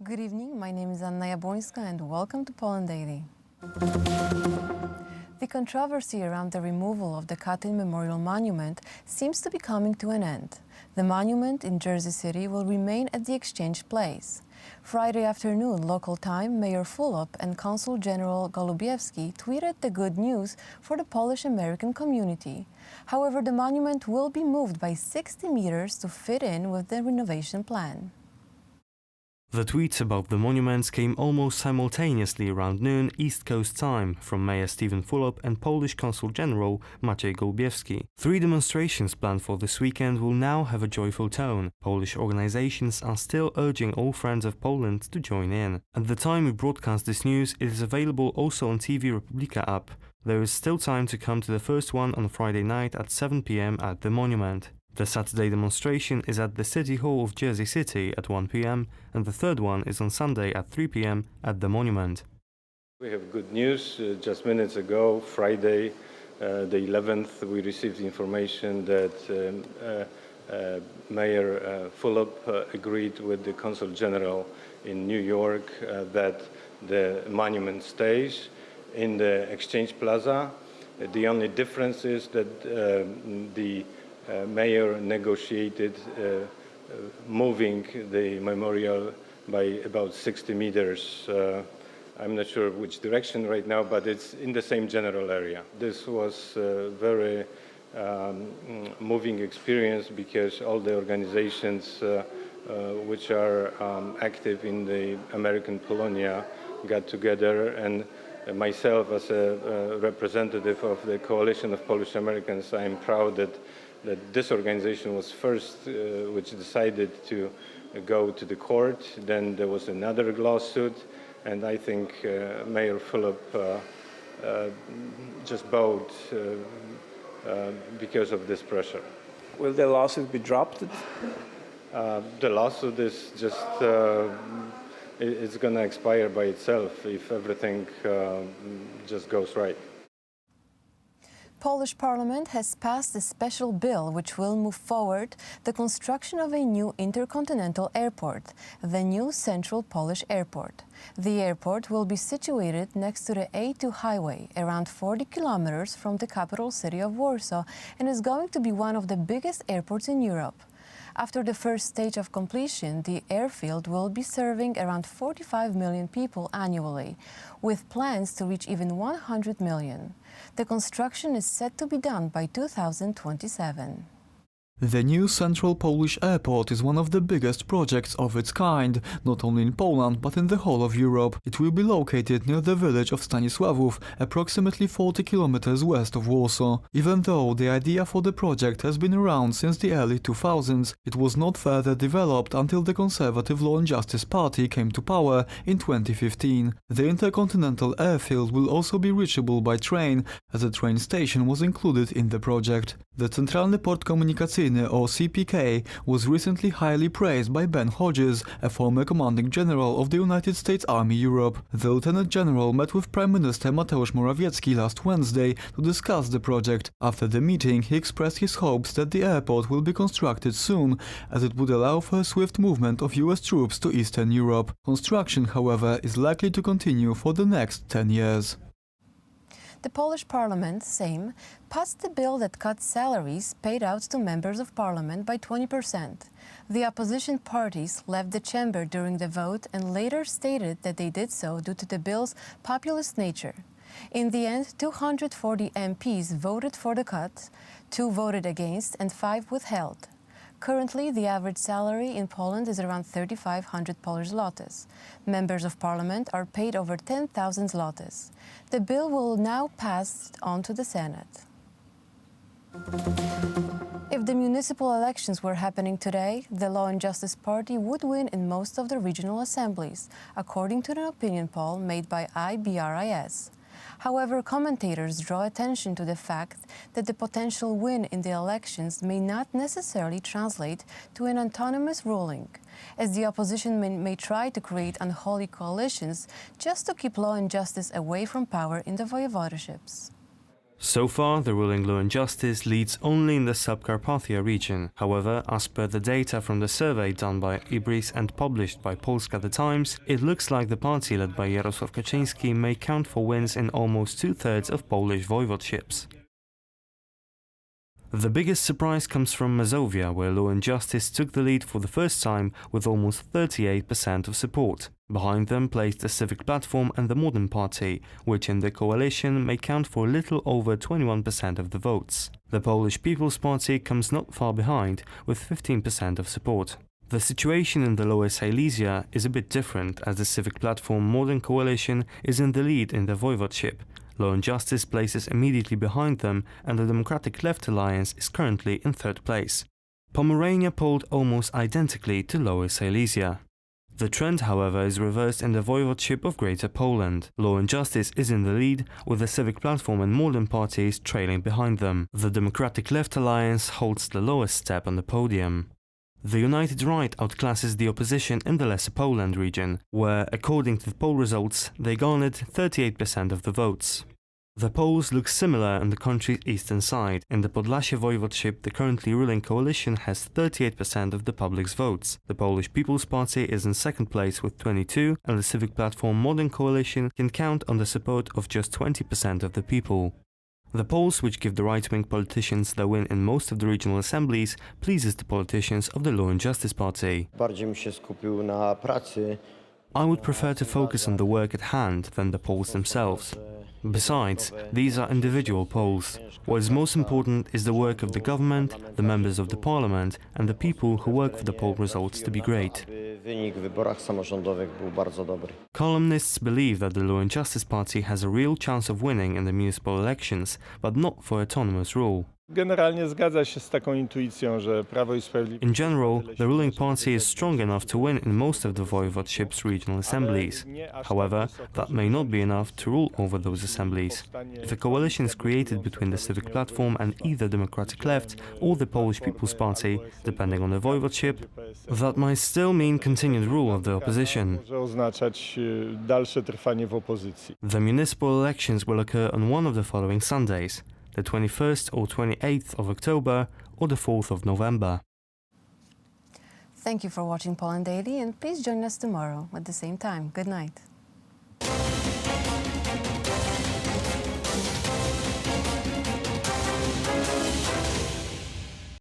Good evening, my name is Anna Jabłońska and welcome to Poland Daily. The controversy around the removal of the Katyn Memorial monument seems to be coming to an end. The monument in Jersey City will remain at the Exchange Place. Friday afternoon, local time, Mayor Fulop and Consul General Golubiewski tweeted the good news for the Polish-American community. However, the monument will be moved by 60 meters to fit in with the renovation plan. The tweets about the monuments came almost simultaneously around noon East Coast time from Mayor Stephen Fulop and Polish Consul General Maciej Golubiewski. 3 demonstrations planned for this weekend will now have a joyful tone. Polish organizations are still urging all friends of Poland to join in. At the time we broadcast this news, it is available also on TV Republika app. There is still time to come to the first one on Friday night at 7 p.m. at the monument. The Saturday demonstration is at the City Hall of Jersey City at 1 p.m. and the third one is on Sunday at 3 p.m. at the monument. We have good news. Just minutes ago, Friday, the 11th, we received information that Mayor Fulop agreed with the Consul General in New York that the monument stays in the Exchange Plaza. The only difference is that the Mayor negotiated moving the memorial by about 60 meters. I'm not sure which direction right now, but it's in the same general area. This was a very moving experience because all the organizations which are active in the American Polonia got together, and myself as a representative of the Coalition of Polish Americans, I'm proud that this organization was first which decided to go to the court. Then there was another lawsuit, and I think Mayor Fulop just bowed because of this pressure. Will the lawsuit be dropped? The lawsuit is just it's going to expire by itself if everything just goes right. Polish Parliament has passed a special bill which will move forward the construction of a new intercontinental airport, the new Central Polish Airport. The airport will be situated next to the A2 highway, around 40 kilometers from the capital city of Warsaw, and is going to be one of the biggest airports in Europe. After the first stage of completion, the airfield will be serving around 45 million people annually, with plans to reach even 100 million. The construction is set to be done by 2027. The new Central Polish Airport is one of the biggest projects of its kind, not only in Poland but in the whole of Europe. It will be located near the village of Stanisławów, approximately 40 kilometers west of Warsaw. Even though the idea for the project has been around since the early 2000s, it was not further developed until the Conservative Law and Justice Party came to power in 2015. The intercontinental airfield will also be reachable by train, as a train station was included in the project. The Centralny Port Komunikacyjny, or CPK, was recently highly praised by Ben Hodges, a former commanding general of the United States Army Europe. The Lieutenant General met with Prime Minister Mateusz Morawiecki last Wednesday to discuss the project. After the meeting, he expressed his hopes that the airport will be constructed soon, as it would allow for a swift movement of US troops to Eastern Europe. Construction, however, is likely to continue for the next 10 years. The Polish Parliament, Sejm, passed a bill that cuts salaries paid out to members of parliament by 20%. The opposition parties left the chamber during the vote and later stated that they did so due to the bill's populist nature. In the end, 240 MPs voted for the cut, 2 voted against and 5 withheld. Currently, the average salary in Poland is around 3,500 Polish zlotys. Members of parliament are paid over 10,000 zlotys. The bill will now pass on to the Senate. If the municipal elections were happening today, the Law and Justice Party would win in most of the regional assemblies, according to an opinion poll made by IBRIS. However, commentators draw attention to the fact that the potential win in the elections may not necessarily translate to an autonomous ruling, as the opposition may try to create unholy coalitions just to keep law and justice away from power in the voivodeships. So far, the ruling Law and Justice leads only in the Subcarpathia region. However, as per the data from the survey done by Ibris and published by Polska The Times, it looks like the party led by Jarosław Kaczyński may count for wins in almost two-thirds of Polish voivodeships. The biggest surprise comes from Mazovia, where Law and Justice took the lead for the first time with almost 38% of support. Behind them placed the Civic Platform and the Modern Party, which in the coalition may count for a little over 21% of the votes. The Polish People's Party comes not far behind, with 15% of support. The situation in the Lower Silesia is a bit different, as the Civic Platform Modern Coalition is in the lead in the voivodeship. Law and Justice places immediately behind them, and the Democratic Left Alliance is currently in third place. Pomerania polled almost identically to Lower Silesia. The trend, however, is reversed in the voivodeship of Greater Poland. Law and Justice is in the lead, with the Civic Platform and Modern parties trailing behind them. The Democratic Left Alliance holds the lowest step on the podium. The United Right outclasses the opposition in the Lesser Poland region, where, according to the poll results, they garnered 38% of the votes. The polls look similar on the country's eastern side. In the Podlasie voivodeship, the currently ruling coalition has 38% of the public's votes. The Polish People's Party is in second place with 22%, and the Civic Platform Modern Coalition can count on the support of just 20% of the people. The polls, which give the right-wing politicians the win in most of the regional assemblies, pleases the politicians of the Law and Justice Party. I would prefer to focus on the work at hand than the polls themselves. Besides, these are individual polls. What is most important is the work of the government, the members of the parliament, and the people who work for the poll results to be great. Columnists believe that the Law and Justice Party has a real chance of winning in the municipal elections, but not for autonomous rule. Generalnie zgadza się z taką intuicją, że Prawo i Sprawiedliwość. In general, the ruling party is strong enough to win in most of the voivodeship's regional assemblies. However, that may not be enough to rule over those assemblies. If a coalition is created between the Civic Platform and either Democratic Left or the Polish People's Party, depending on the voivodeship, that might still mean continued rule of the opposition. Może oznaczać dalsze trwanie w opozycji. The municipal elections will occur on one of the following Sundays, the 21st or 28th of October or the 4th of November. Thank you for watching Poland Daily, and please join us tomorrow at the same time. Good night.